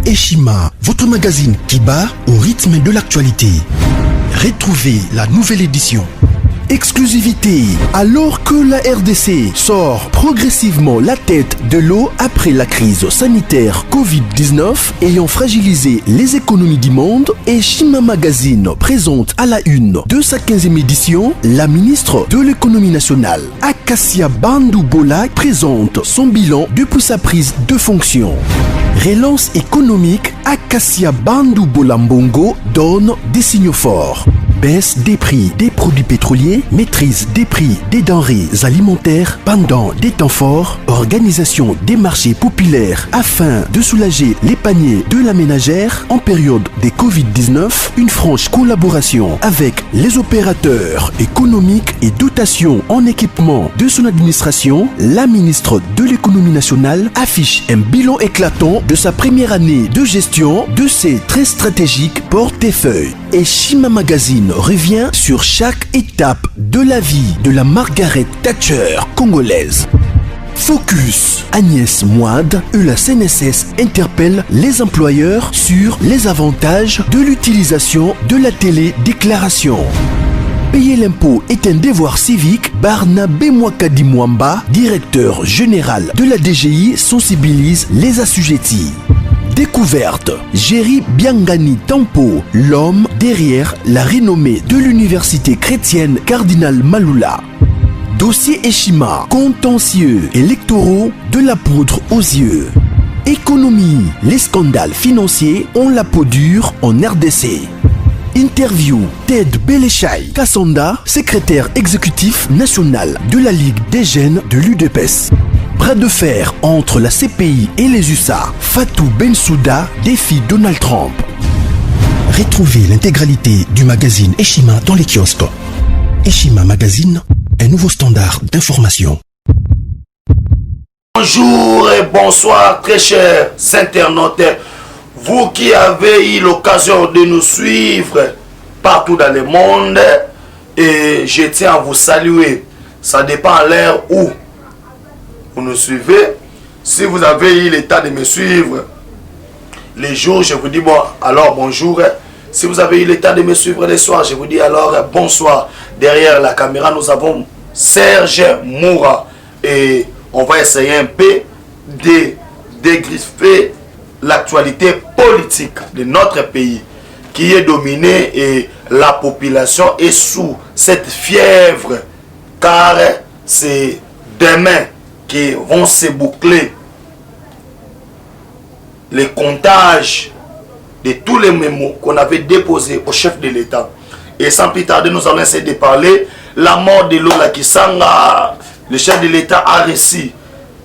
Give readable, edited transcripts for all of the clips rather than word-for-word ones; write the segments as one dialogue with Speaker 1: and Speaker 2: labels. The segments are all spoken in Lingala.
Speaker 1: Eshima, votre magazine qui bat au rythme de l'actualité. Retrouvez la nouvelle édition. Exclusivité, alors que la RDC sort progressivement la tête de l'eau après la crise sanitaire Covid-19 ayant fragilisé les économies du monde, Eshima Magazine présente à la une de sa 15e édition la ministre de l'économie nationale, Acacia Bandou-Bola, présente son bilan depuis sa prise de fonction. Relance économique, Acacia Bandou-Bola Mbongo donne des signaux forts. Baisse des prix des produits pétroliers, maîtrise des prix des denrées alimentaires pendant des temps forts, organisation des marchés populaires afin de soulager les paniers de la ménagère en période de Covid-19, une franche collaboration avec les opérateurs économiques et dotation en équipement de son administration, la ministre de l'économie nationale affiche un bilan éclatant de sa première année de gestion de ses très stratégiques portefeuilles. Eshima Magazine revient sur chaque étape de la vie de la Margaret Thatcher congolaise. Focus, Agnès Moide et la CNSS interpellent les employeurs sur les avantages de l'utilisation de la télédéclaration. Payer l'impôt est un devoir civique. Barnabé Mwakadi Mwamba, directeur général de la DGI, sensibilise les assujettis. Découverte, Jerry Biangani Tampo, l'homme derrière la renommée de l'université chrétienne Cardinal Malula. Dossier Eshima, contentieux électoraux de la poudre aux yeux. Économie, les scandales financiers ont la peau dure en RDC. Interview, Ted Belechai Kassonda, secrétaire exécutif national de la Ligue des jeunes de l'UDPS. Bras de fer entre la CPI et les USA. Fatou Bensouda défie Donald Trump. Retrouvez l'intégralité du magazine Eshima dans les kiosques. Eshima Magazine, un nouveau standard d'information.
Speaker 2: Bonjour et bonsoir très chers internautes. Vous qui avez eu l'occasion de nous suivre partout dans le monde, et je tiens à vous saluer. Ça dépend à l'heure où vous nous suivez. Si vous avez eu l'état de me suivre les jours, je vous dis bon, alors bonjour. Si vous avez eu l'état de me suivre les soirs, je vous dis alors bonsoir. Derrière la caméra, nous avons Serge Moura. Et on va essayer un peu de dégriffer l'actualité politique de notre pays qui est dominée et la population est sous cette fièvre, car c'est demain qui vont se boucler les comptages de tous les mémos qu'on avait déposés au chef de l'État. Et sans plus tarder, nous allons essayer de parler la mort de Lola Kisanga. Le chef de l'État a reçu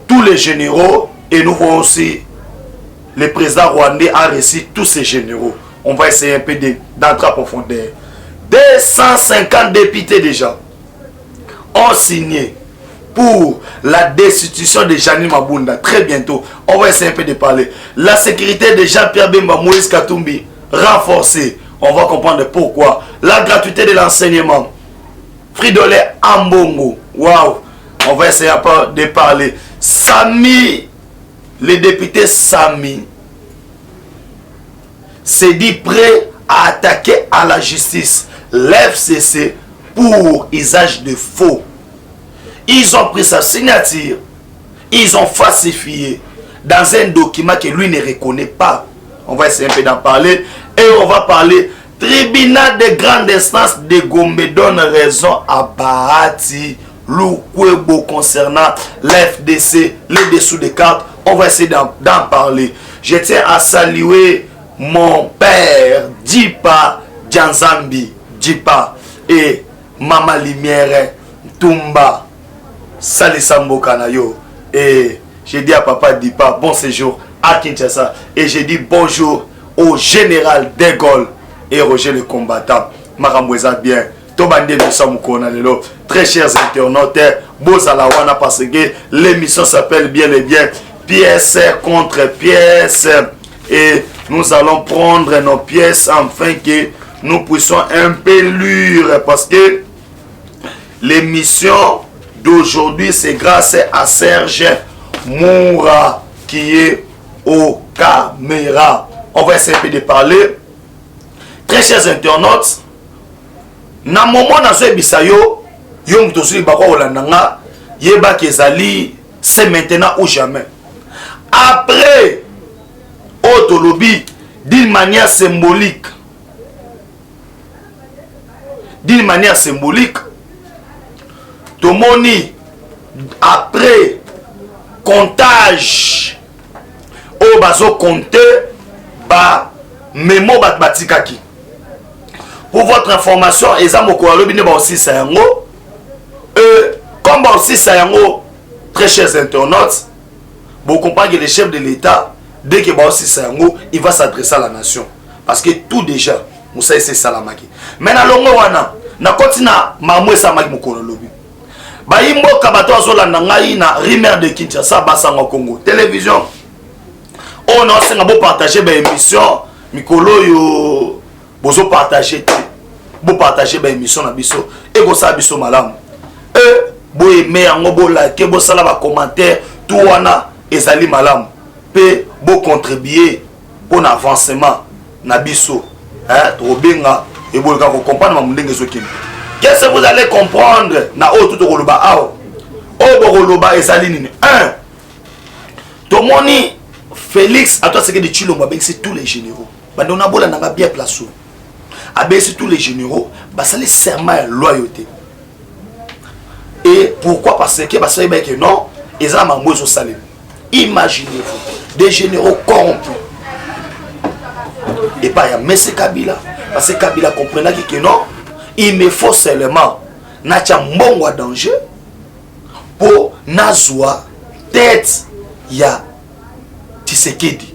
Speaker 2: tous les généraux et nous voyons aussi le président rwandais a reçu tous ces généraux. On va essayer un peu d'entrer en profondeur. 250 députés déjà ont signé pour la destitution de Janine Mabunda. Très bientôt, on va essayer un peu de parler. La sécurité de Jean-Pierre Bemba, Moïse Katumbi, renforcée. On va comprendre pourquoi. La gratuité de l'enseignement. Fridolin Ambongo. Waouh. On va essayer un peu de parler. Sami, le député Sami, s'est dit prêt à attaquer à la justice l'FCC pour usage de faux. Ils ont pris sa signature, ils ont falsifié dans un document que lui ne reconnaît pas. On va essayer un peu d'en parler. Et on va parler tribunal de grande instance de Gombe donne raison à Bahati Lukwebo concernant l'FDC, les dessous des cartes. On va essayer d'en parler. Je tiens à saluer mon père Djipa Djanzambi Djipa et Mama Limière Tumba Salisambo Kanayo. Et j'ai dit à papa Djipa bon séjour à Kinshasa. Et j'ai dit bonjour au général de Gaulle et Roger le combattant. Maramboueza bien. Tobande Moussamukona Lelo. Très chers internautes, Bozalawana parce que l'émission s'appelle bien et bien pièce contre pièce. Et nous allons prendre nos pièces afin que nous puissions un peu lire parce que l'émission d'aujourd'hui c'est grâce à Serge Moura qui est aux caméras. on va essayer de parler. Très chers internautes, na moment na so ebisayo yo mutosuli bako olandanga yeba kezali c'est maintenant ou jamais. Après autolobi d'une manière symbolique, tomoni après comptage au bazo compter ba memo bat batikaki. Pour votre information, ezamoko alobi ne ba aussi sayango comme ba aussi sayango, très chers internautes, vous comprenez que le chef de l'État, dès que ba aussi sayango, il va s'adresser à la nation parce que tout déjà Moussa c'est salamaki. Mais na longo wana na kontina mamwe samaki mokolo lobi. Ba yimbo kabato azolanda ngai na rumeur de Kinshasa basanga Congo. Télévision. On a aussi beau partager ba émission mikolo yo bozo partager bo partager ba émission na biso et go sa biso malamu. Bo aimer yango bo like bo sala ba commentaire tout wana ezali malamu. Pe bo contribuer pour avancement na biso. Trobenga et vous comprendre qu'est-ce que vous allez comprendre na o tout roloba ao o roloba esalinini 1 tomoni Félix à toi c'est que de Chilombo c'est tous les généraux bando na bola na bien place c'est tous les généraux bah ça les serment à loyauté et pourquoi parce que non ils ont mambo au salaire. Imaginez-vous des généraux corrompus et pas ya Messe Kabila parce que Kabila comprenait que non il me faut seulement nacha mbongo danger pour nazwa tête ya Tshisekedi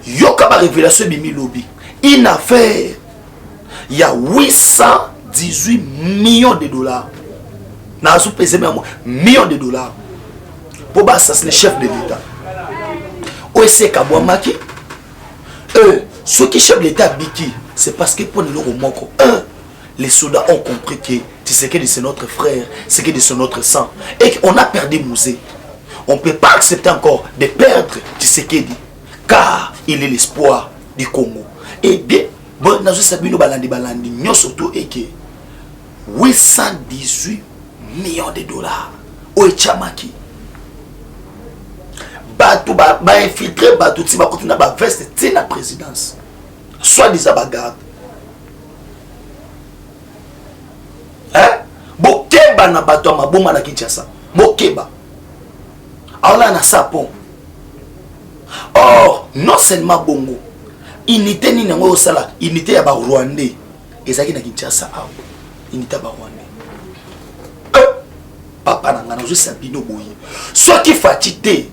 Speaker 2: yoka ba révélation bimi lobby une affaire il y a 818 millions de dollars nazo peser même millions de dollars pour assassiner le chef de l'État OSC Kabwamaki ce qui chef de l'État Biki, c'est parce que pour nous, les soldats ont compris que Tshisekedi c'est notre frère, c'est que c'est notre sang. Et qu'on a perdu Mouzé. On ne peut pas accepter encore de perdre Tshisekedi, car il est l'espoir du Congo. Et bien, bon, nous savons balandi, nous surtout et que 818 millions de dollars au Chamaki. Batou ba infiltré batou ti ba continue ba veste ti la présidence soit disant bagarde bokeba na bato ma boma na Kinshasa bokeba ala na sapon. Or non seulement bongo unité ni nango sala unité ya ba Rwandais ezaki na Kinshasa a unité ba Rwandais papa na ngana zo sabino boye soit qui fatité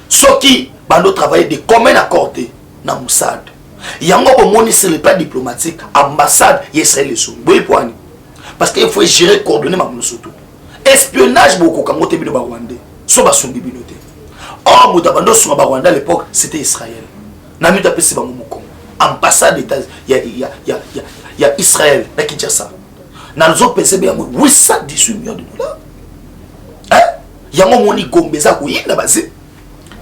Speaker 2: ceux qui bando travailler de commun accordé na Moussad yango bomoni sur le plan diplomatique ambassade Israël les sous parce qu'il faut gérer coordonner ma surtout espionnage beaucoup quand on bino ba Rwandais so ba songi binoté oh mutabando so ba Rwanda à l'époque c'était Israël na mita pesi ba moko ambassade d'état ya Israël na Kinshasa na zo pesi ba 818 millions de dollars. Yango moni gombeza kuyinda basi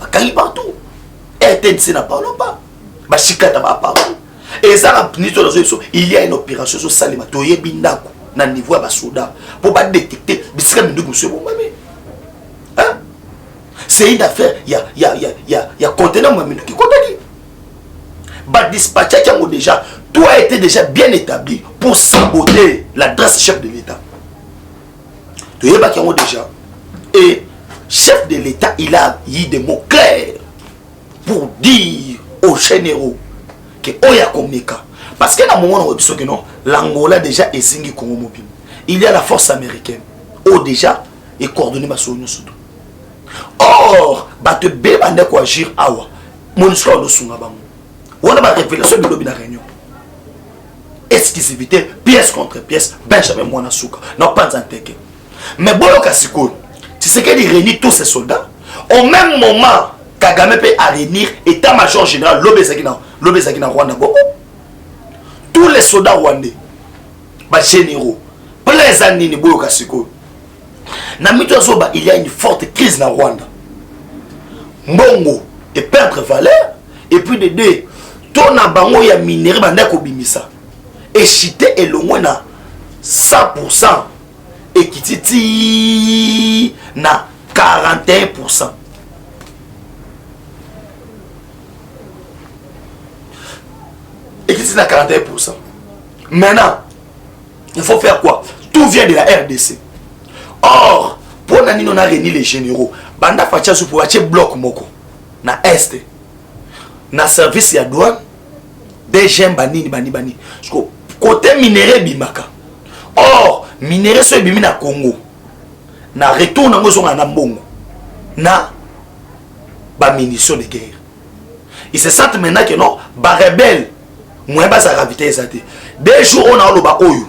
Speaker 2: bakali partout RTNC n'a parle pas bashikata ba partout et ça il y a une opération sur Salima toye bindako na niveau ba soda pour pas détecter bisika mindugu monsieur bomame c'est une affaire il y a contenant moi mindugu kotaki ba dispatcher qui ont déjà tout a été déjà bien établi pour saboter l'adresse chef de l'État toye ba qui ont déjà. Et chef de l'État, il a eu des mots clairs pour dire aux généraux que Oya Komeka. Parce que dans le moment où l'Angola déjà est signé Congo mobile. Il y a la force américaine. Oh déjà, et coordonné ma solution surtout. Or, te bébande quoi agir awa. Mon soir de Sungabango. On a ma révélation de l'objet de la réunion. Exclusivité, pièce contre pièce, Benjamin Mwanasuka. Non, pas un teke. Mais bon, c'est ce qu'il réunit tous ces soldats. Au même moment, Kagame peut réunir état-major général Lobezaki Rwanda. Tous les soldats rwandais, les généraux, plein d'années, il y a une forte crise dans Rwanda. Mbongo et perdre valeur. et puis de deux ton na bango ya minéraux banda ko bimisa et chité et loin na 100% et kititi na 41%. Et kititi na 41%. Maintenant, il faut faire quoi? Tout vient de la RDC. Or, pour nani on a réuni les généraux, banda facha sou pour acheter bloc moko na est. Na service ya douane des gens bani. Côté minéraux bimaka. Or, minéraux so bimi na Congo. Na retour na ngozo na mbongo. Na ba munitions de guerre. Ils se sentent maintenant que non, ba rebelle moins bas à raviter les athées. Des jours on a le ba oyo.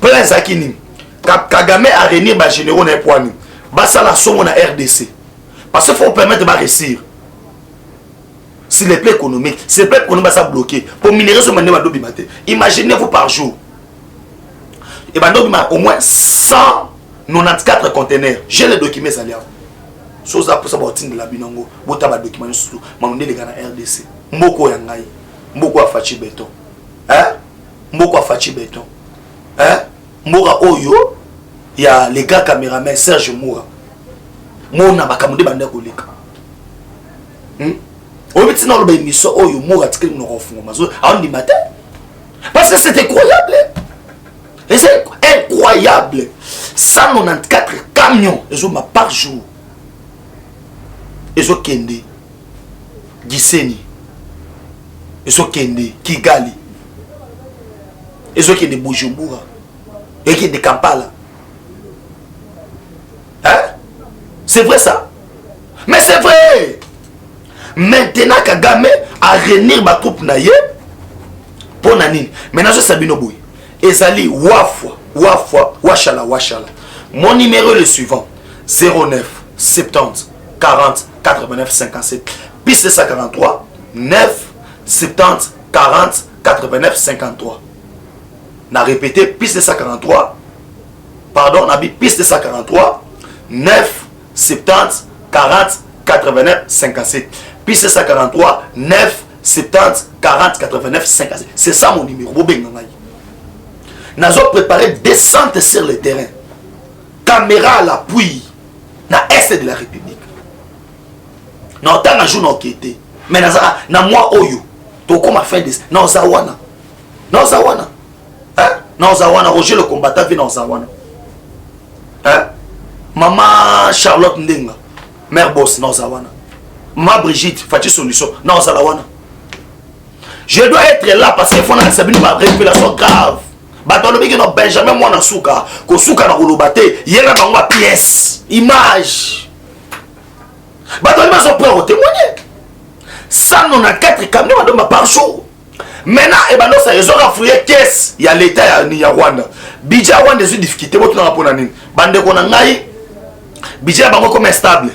Speaker 2: Plein zakini. Kagame a réunir ba généraux na poani. Ba ça la somme na RDC. Parce qu'il faut permettre de réussir. Si les plans économiques, si les plans économiques sont bloqués, pour minérer ce moment de imaginez-vous par jour. Et bien, au moins 194 conteneurs. J'ai les documents, ça l'est. Chose à pour savoir de la binango, bota ba document surtout, mamondé les gars na RDC. Mboko yangai, mboko afachi béton. Hein? Mboko afachi béton. Hein? Moura Oyo, il y a les gars caméramen Serge Moura. Mona bakamondé bande koleka. Parce que c'est incroyable. Et c'est incroyable. 194 camions par jour. Ils ont Kende, Giseni, ils ont Kende, Kigali, ils ont Kende Bujumbura, ils ont Kende Kampala. Hein? C'est vrai ça? Mais c'est vrai! Maintenant, Kagame a réunir ma troupe naïe pour Nanine. Maintenant, je sais bien, Ezali, Wafwa, Washala. Mon numéro est le suivant 09 70 40 89 57. Piste 143 9 70 40 89 53. Na répété, piste 143. Pardon, on a dit piste 143 9 70 40 89 57. Piste 143 9 70 40 89 57. C'est ça mon numéro. Nous avons préparé descente sur le terrain. Caméra à l'appui. Dans l'est de la République. Nous avons un jour enquêté. Mais nous avons moi Oyo. Donc comment faire des. Nous avons. Hein? Nous avons Roger le combattant vient dans Zawana. Hein? Maman Charlotte Ndenga. Mère Boss dans Zawana. Ma Brigitte, Fatih Solution, non, ça la wana. Je dois être là parce qu'il faut une révélation grave. Benjamin Mwana Souka, ko Souka na Rolobate, yena bango pièce, image. Batoni ma sont prêts à témoigner. Ça non a 4 camions par jour. Maintenant, et ben non, ça ils ont rafouillé caisse. Il y a l'État ni ya Rwanda. Budget Rwanda des difficultés, vous na pona nini. Bande ko na ngai. Budget bango comme instable.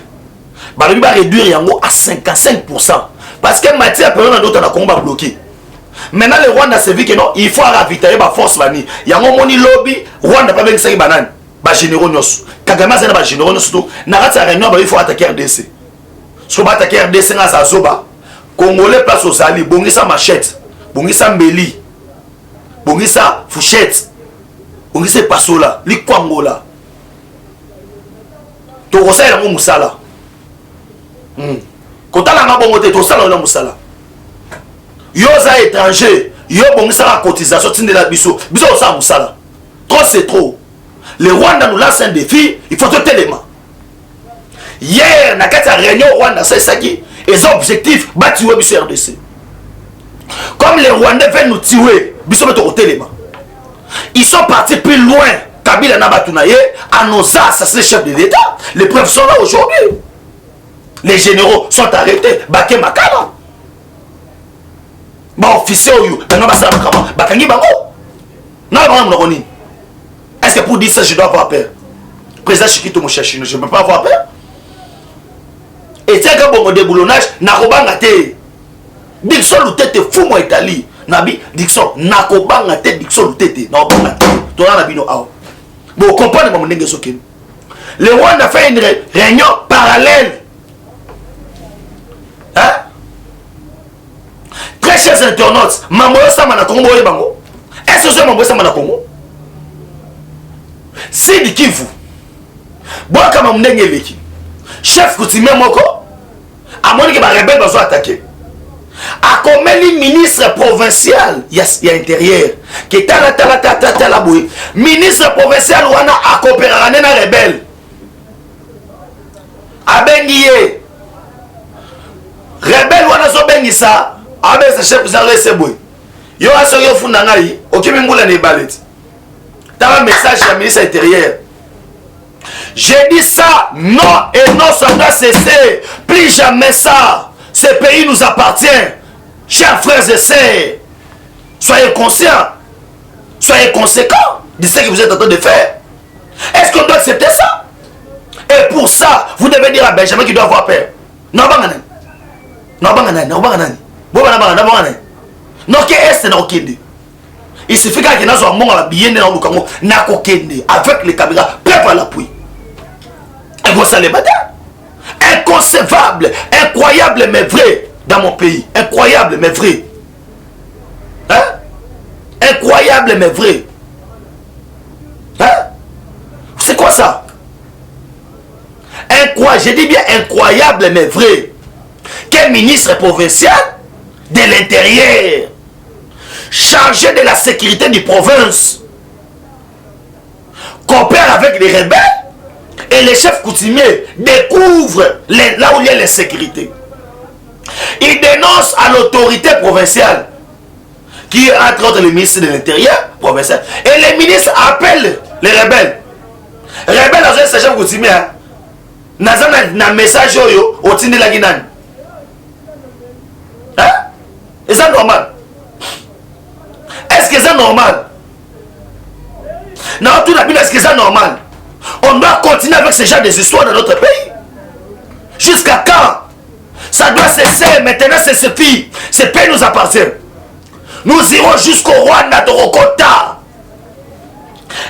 Speaker 2: Balobi va réduire yango à 55%. Parce que matière période d'autres na combat bloqué. Maintenant le Rwanda se dit que non, il faut ravitailler ba force bani. Yango moni lobby, Rwanda pas bien ça banane. Ba généraux nyos. Kagame ça na ba généraux nyos tout. Na rata réunion ba il faut attaquer RDC. Si on attaquer RDC na za zoba, Congolais place aux alliés, bongisa machette, bongisa mbeli. Bongisa fourchette. Bongisa pasola, li kwangola. To rosa yango musala. Quand on a bongoté, tout ça, on a moussala. Yo za étranger, yo bongisa la cotisation, tinde la biso, biso ça moussala. Trop c'est trop. Le Rwanda nous lance un défi, il faut tout élément. Hier, na kati réunion Rwanda, c'est ça qui est objectif, bâtir biso RDC. Comme les Rwandais veulent nous tuer, biso beto élément. Ils sont partis plus loin. Kabila Nabatunaye annonce assassiner le chef de l'État. Les preuves sont là aujourd'hui. Les généraux sont arrêtés. Baké Makala. Bah, officier, Bakangi Bango. Non, est-ce que pour dire ça, je dois avoir peur? Président Chikito Mouchachino, je ne peux pas avoir peur. Et tiens, quand on a des boulonnages, Nakobanga te. Dixon Loutete, fou moi Italie. Nabi, Dixon, Nakobanga te, Dixon Loutete. Nakobanga te. Toi, Nabino, ah. Bon, vous comprenez, mon nègre Sokin. Le Rwanda fait une réunion parallèle. Hein? Très chers internautes, Mamoyo Sama na Congo bango. Est-ce que c'est Mamoyo Sama na Congo? Sidi Kivu. Boka mamndenge leki. Chef coutumier moko. Amoni ke ba rebelle bazo attaquer. A komeli ministre provincial ya intérieur qui est la boui. Ministre provincial wana a coopérer na rebelle. Abengiye. Rebelle wana so bengisa. Abe se chef za laisser boui. Yo aso yo funda ngai, okimi ngula ne baleti. T'as un message à ministre intérieur. J'ai dit ça, non et non, ça doit cesser. Plus jamais ça. Ce pays nous appartient. Chers frères et sœurs, soyez conscients, soyez conséquents de ce que vous êtes en train de faire. Est-ce qu'on doit accepter ça? Et pour ça, vous devez dire à Benjamin qu'il doit avoir peur. Non, banganan. Non, banganan. Non, banganan. Non, qu'est-ce que c'est? Il suffit qu'il y ait un monde bien dans le Congo, avec les caméras, peuple à l'appui. Et vous allez battre. Inconcevable, incroyable mais vrai dans mon pays. Incroyable mais vrai. Hein? Incroyable mais vrai. Hein? C'est quoi ça? Je dis bien incroyable mais vrai. Quel ministre provincial de l'intérieur chargé de la sécurité du province coopère avec les rebelles et les chefs coutumiers découvrent là où il y a la sécurité. Ils dénoncent à l'autorité provinciale qui est entre autres le ministre de l'Intérieur provincial et les ministres appellent les rebelles. Rebelles dans un chef coutumier n'a un message au tindi la Guinée. Hein? Est-ce que c'est normal? Est-ce que c'est normal? Non, tout d'abord, est-ce que c'est normal? On doit continuer avec ce genre de histoires dans notre pays. Jusqu'à quand? Ça doit cesser. Maintenant, c'est suffit. Ce pays nous appartient. Nous irons jusqu'au Rwanda de Rokota.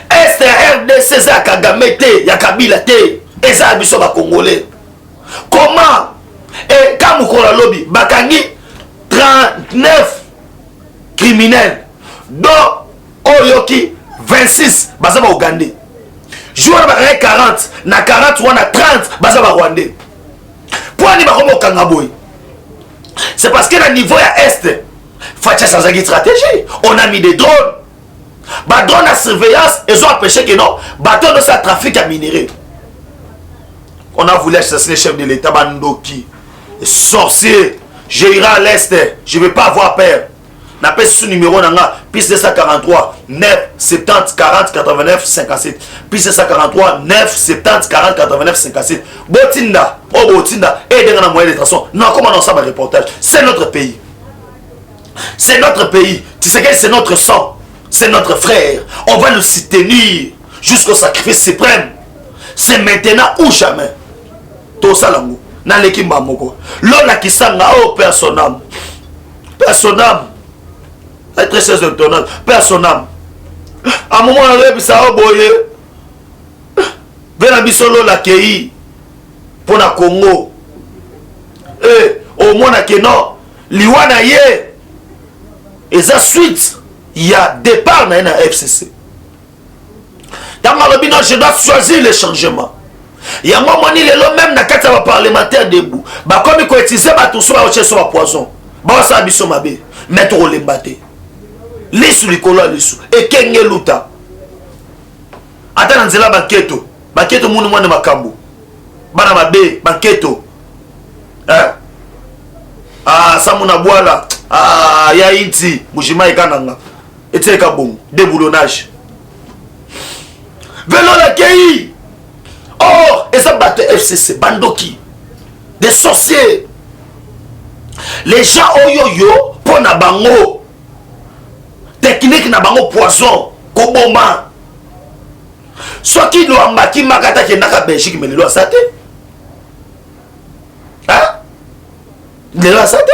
Speaker 2: Est RDC, c'est Kagame, Yakabila, et ça a besoin de Congolais. Comment? Et quand nous avons lobby, Bakangi, 39 criminels, dont Oyoki, 26, Bazaba Ougandais. Joueur de 40, na 40 ou na 30, Bazaba Rwandais. Pourquoi nous avons Kangaboy? C'est parce que le niveau à Est, Fatia sans stratégie. On a mis des drones. Bah, drones à surveillance, ils ont empêché que non, bateau de sa trafic à minerai. On a voulu assassiner le chef de l'État, Bandoki. Sorcier, j'irai à l'Est, je ne vais pas avoir peur. N'appelle ce numéro, piste 243 9 70 40 89 57. Piste 243 9 70 40 89 57. Botinda, oh Botinda, et dans la moyenne de transport. Non, comment on s'en va reportage? C'est notre pays. C'est notre pays. Tu sais que c'est notre sang. C'est notre frère. On va nous soutenir jusqu'au sacrifice suprême. C'est maintenant ou jamais. Tout ça là, dans l'équipe Mamoko. L'on qui s'en a au personnel. Personnel. Très cher internaute. Personnel. À un moment donné, ça a boyé. Vers la bisolo la kei. Pour la Congo. Et au moins que non. Liwana ye. Et ça suite. Il y a départ dans la FCC. Dans ma robine, je dois choisir le changement. Il y a un moment où même dans le cadre parlementaire debout. Comme il faut utiliser tout soit au poison. Ça a biso mabe. Mettre au lembaté. Lisu likolo lisu. Et kenge luta. Ata nanzela banketo. Banketo munu mwana makambu. Bana mabe banketo. Hein? Ah samuna boala. Ah ya inti mujima ikananga. Eteka bon déboulonnage. Velo la kei. Or, et ça battent FCC, Bandoki, des sorciers. Les gens oyoyo pour na bango. Technique na bango poison, koboma. Soit qui doit mbaki makata qui n'a qu'à Belgique, mais il doit s'atter. Hein? Il doit s'atter.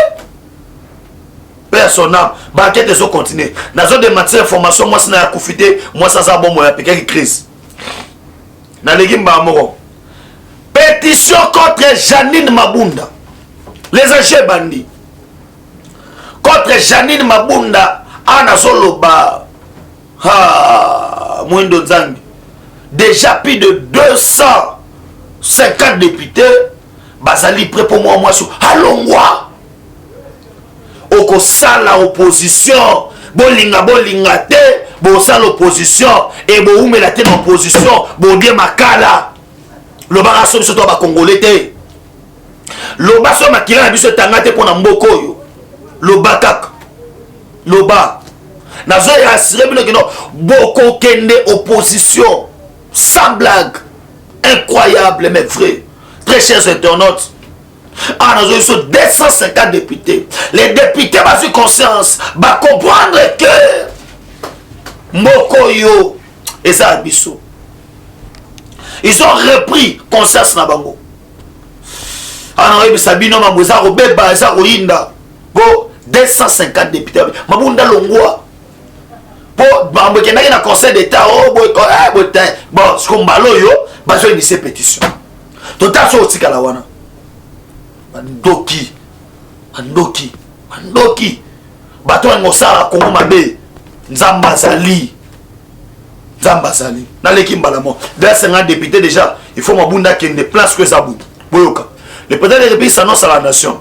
Speaker 2: Personne n'a. Banquette de continuer. Dans zone de matière information, moi, c'est na koufité, moi, ça ça bon, moi, il y a quelques crises. Pétition contre Janine Mabunda. Les agents bandits. contre Janine Mabunda Anazoloba Mwindo Nzangi. Déjà plus de 250 députés bazali prêt pour moi sur Alongwa. Oko sala opposition bolinga te bo sala opposition et bo umela te opposition bo die makala lo baraso biso to ba congolais te lo baso makila na biso tangate pona mboko yo lo bakak lo ba nazo ya assuré bino que non boko kende opposition sans blague incroyable mais vrai. Très chers internautes, nous avons 250 députés. Les députés ont eu conscience, va comprendre que Mokoyo et ça Abisso. Ils ont repris conscience na bango. Sabino Mabouza Robeba Zaroinda. 250 députés. Mabunda Longwa. Pour Bambokena na conseil d'état bon ce qu'on balo yo, bazo initier pétition. Total so tikala wana. Mandoki bato ngosala Kongo mabe Nzamba Zali na l'équipe balamo dans 50 députés déjà il faut mabunda qui ne place que ça boyoka le président de la République s'annonce à la nation.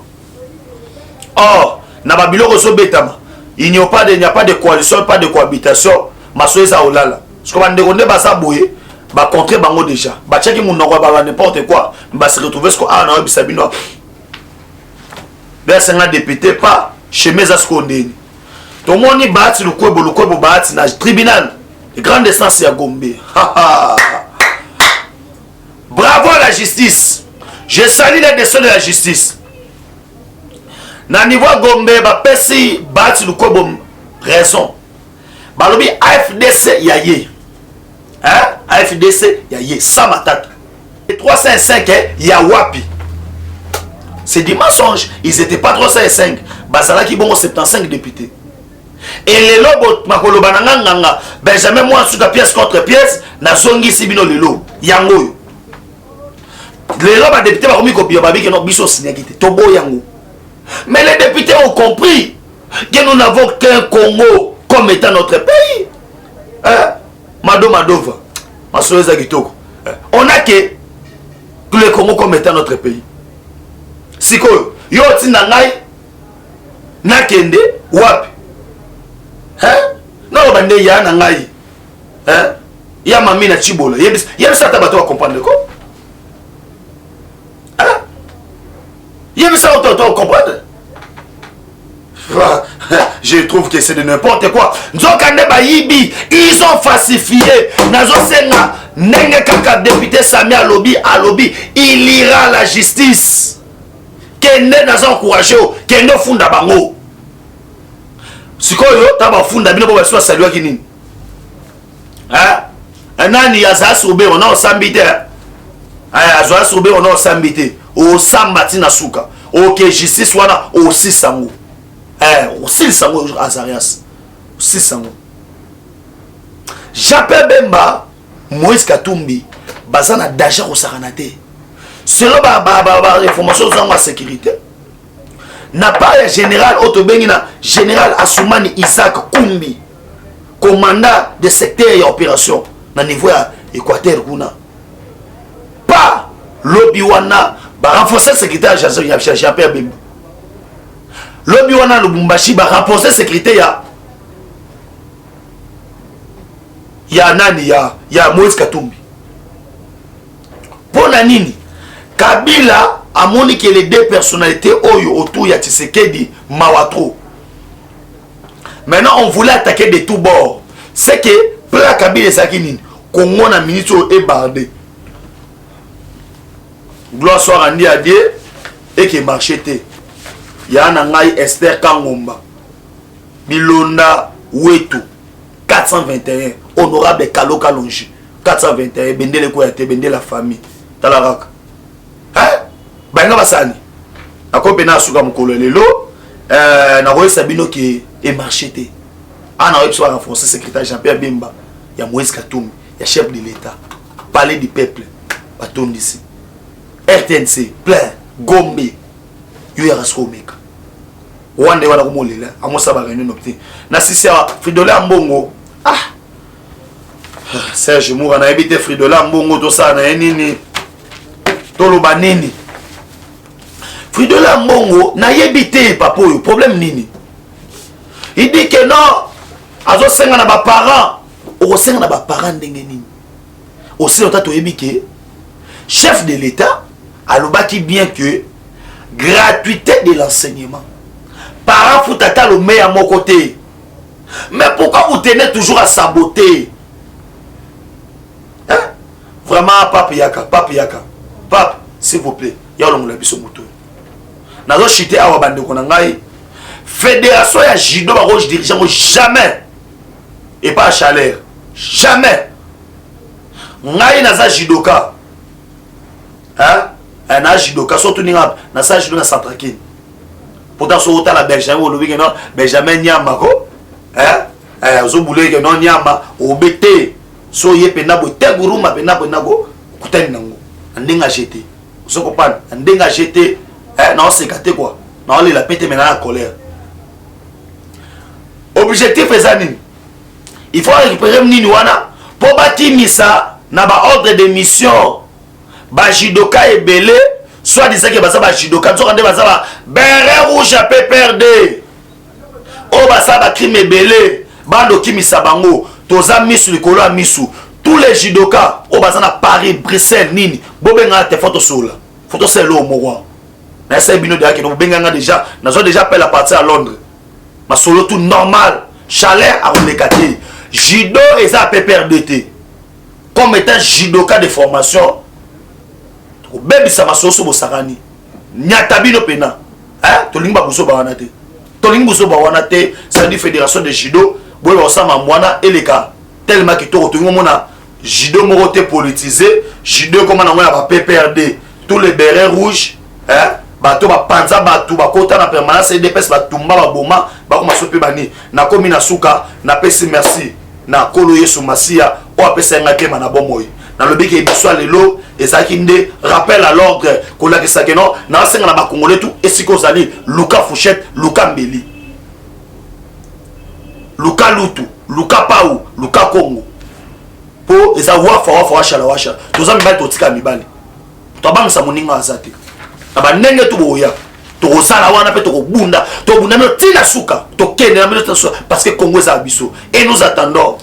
Speaker 2: Or na babilo reso betama il n'y a pas de coalition, pas de cohabitation masoeza olala parce que bandekonde basa boye ba contre bango déjà ba tchaki munoko ba n'importe quoi ba se retrouver ce qu'on a na bisabino. Vers 50 députés pas chez mes ascondés. Tout le monde bat le kwebo bat na tribunal de grande instance à Gombe. Bravo à la justice. Je salue les décisions de la justice. Na niveau Gombe ba pesi bat le kwebo raison. Balobi AFDC yaye. Hein? AFDC yaye sans matata. Et 305 ya wapi. C'est des mensonges. Ils n'étaient pas 305. Bazala qui bon 75 députés. Et les lobos, Benjamin moi sous la pièce contre pièce, na zongi sibino lelo. Yango. Les lobos députés va remis copie babi que non biso signagité. Tobo yango. Mais les députés ont compris que nous n'avons qu'un Congo comme étant notre pays. Hein? Madova. Masoeza Gitoko. On a que le Congo comme étant notre pays. Sikoyo yo tina ngai nakende wapi non bande ya na ngai ya mami na chibola yebisa tabato wa comprendre ko yebisa auto comprendre. Je trouve que c'est de n'importe quoi. Nzokande bayibi ils ont falsifié nazo senga nenge kaka député Sami alobi il ira à la justice. Kende nazo encouragé kende funda bango sikoyo taba funda bino boba swa salwa kinini nani yazasi ube ona osambite azwasi ube ona osambite o sambati na suka OK justice wana o sisango sango Azarias sango Japé Bemba Moïse Katumbi bazana danger au saranate. Selon la réformation de la sécurité, n'a pas général Otobengina, général Assoumani Isaac Koumbi, commandant de secteur et opération, dans le niveau Équateur. Pas l'Obiwana, renforcer le secrétaire Japé Bemba. L'Obiwana Lubumbashi, renforcer le secrétaire ya nani ya Moïse Katumbi. Pour Nanini, Kabila a montré que les deux personnalités autour de Tshisekedi Mawatro. Maintenant, on voulait attaquer de tous bords. C'est que, pour la Kabila et Sakinin, Congo na ministre est bardé. Gloire soit rendue à Dieu et qui marchait. Il y a un Esther Kangomba, Bilonda Wetu, 421, honorable Kalo Kalonji, 421, Bendele Kouyate, Bendele la famille, Talaraka. Banga basani akopena asuka mukolo lelo na roye sabino qui est marché ana oyo soit renforcer secrétaire Jean-Pierre Bemba ya Moïse Katumbi ya chef de l'état palais du peuple batondisi RTNC plein Gombe yo ya rasko meka wande wana komolela amosa ba réunion nopti na sisia Fridola Mbongo Serge Moura na ebité Fridola Mbongo to ça na nini toloba nini Fridola Mbongo na yebité papa yo problème nini il dit que non azo senga na ba parents o senga na ba parents ndenge nini aussi on t'a to yebike chef de l'état alobaki bien que gratuité de l'enseignement parents foutata le meilleur à mon côté mais pourquoi vous tenez toujours à saboter hein? Vraiment pape yaka pape s'il vous plaît ya longola biso moto nazo chité awa bande ko na ngai fédération ya judo ba roche dirigeant jamais et pas à chaleur jamais ngai naza judoka hein na judoka surtout ninga na sa judo na Centrafrique pourtant so ota la Benjamin o lobi que non Benjamin Nyama ko hein zo boulé que non Nyama obete so yepe na bo teguruma pe na bo nago kutani nango ndenga jeté so ko pan ndenga jeté na on sécaté quoi na on la pété maintenant la colère objectif ezanini il faut récupérer nini wana pour batimisa na ba ordre de mission ba judoka ebele soit disant que baza ba judoka so kande baza ba beret rouge à PPRD o baza ba crime ebele bando kimisa bango toza misu likolo a misu tous les judoka o baza na Paris Bruxelles nini bobenga te photo sola photo selo au mowa na sa bino deaki no benga déjà nazo déjà appelé à partir à Londres ma solo tout normal chaleur à relekati judo et ça PPRD comme étant judoka de formation bébé ça ma soso bosarani nyatabino pena hein tolinga buso ba wana te tolinga buso ba wana te c'est une fédération de judo boy ba sama mwana eleka tellement que to tolinga mona judo moroté politisé judo comme na ngona ba PPRD tous les bérets rouges hein bato ba panza bato ba kota na permanence DPS ba tumba ba boma ba ko masope bani na komi na suka na pesi merci na kolo Yesu Masia o apesa ngake mana bomoy na lobi ke biso lelo ezaki nde rappel à l'ordre ko la que non na senga na ba congolais tout esiko zali Luka Fouchette Luka Mbeli Luka Lutu Luka Pau Luka Congo po eza wa chala washa toza mibali totika mibali to bangisa moninga azate na ba ndenge tu boya to sala wana pe to bunda no tina suka to kende na minute parce que Congo eza biso et nous attendons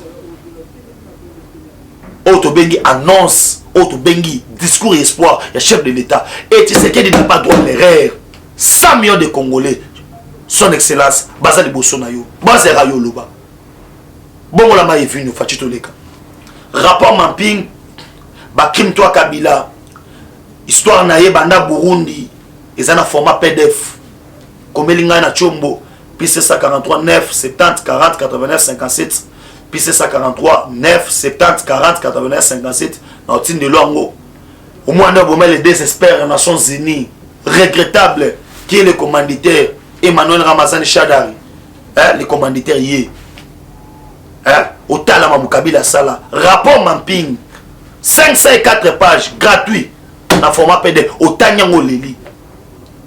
Speaker 2: auto bengi annonce auto bengi discours et espoir ya chef de l'état et tu sais qu'il n'a pas droit à l'erreur 100 millions de Congolais son excellence bazali bosonayo yo bazera yo loba bon la ma evinu fatito leka rapport mapping ba kim toi Kabila histoire na ye banda Burundi ezana format PDF komelinga na chombo PC 143 9 70 40 89 57 PC 143 9 70 40 89 57 na tin de longo au moins on les désespère les Nations Unies regrettable qui est le commanditaire Emmanuel Ramazani Shadari hein le commanditaire yé hein au Talama Kabila Sala rapport mapping 504 pages gratuit na format PDF au Tanyango Leli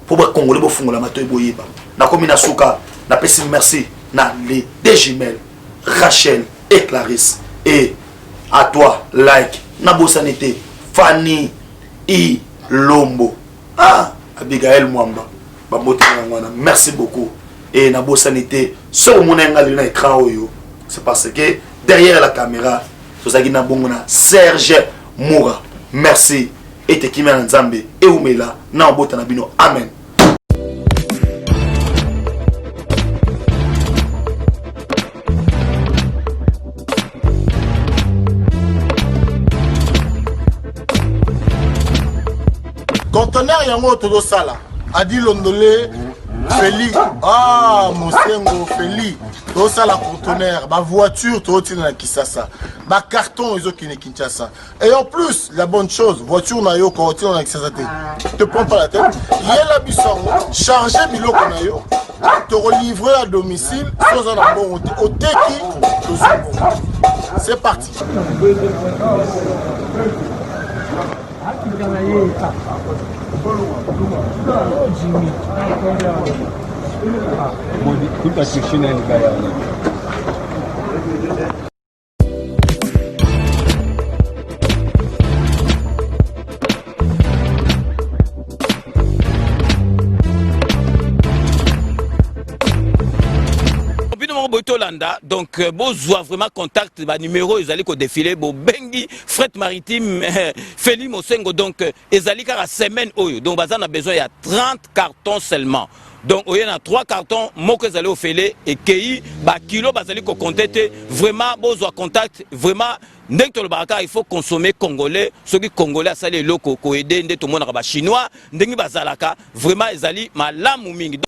Speaker 2: pour que Congolais bo fungola matoy boyeba na komi na suka na pesi merci na les deux jumelles Rachel et Clarisse et à toi like na bosanité Fanny I Lombo Abigail Mwamba bamote ngwana merci beaucoup et na bosanité ce monenga na écran oyo c'est parce que derrière la caméra tozaki na bongo na Serge Moura merci et te kimela nzambe et umela na obota na bino amen.
Speaker 3: Conteneur yango todo sala adi londolé Feli Mosengo Feli todo sala conteneur ba voiture todo tina na Kisasa ba carton ezo kine Kinshasa et en plus la bonne chose voiture na yo ko tina na Kisasa te prends pas la tête yela bisango charger biloko na yo te relivrer à domicile sans un bon au teki c'est parti.
Speaker 4: Donc, besoin vraiment contact, numéro, ils allaient défiler, bengi, fret maritime, Feli Mosengo, donc, ils allaient à la semaine, donc, on a besoin, il y a 30 cartons seulement. Donc, il y a 3 cartons, moi que vous allez au filet, et qui, kilo, vous allez compter, vraiment, besoin contact, vraiment, il faut consommer congolais, ceux qui congolais, ça les locaux, aider tout le monde chinois, vraiment, ils allaient, ma lame ou mingi.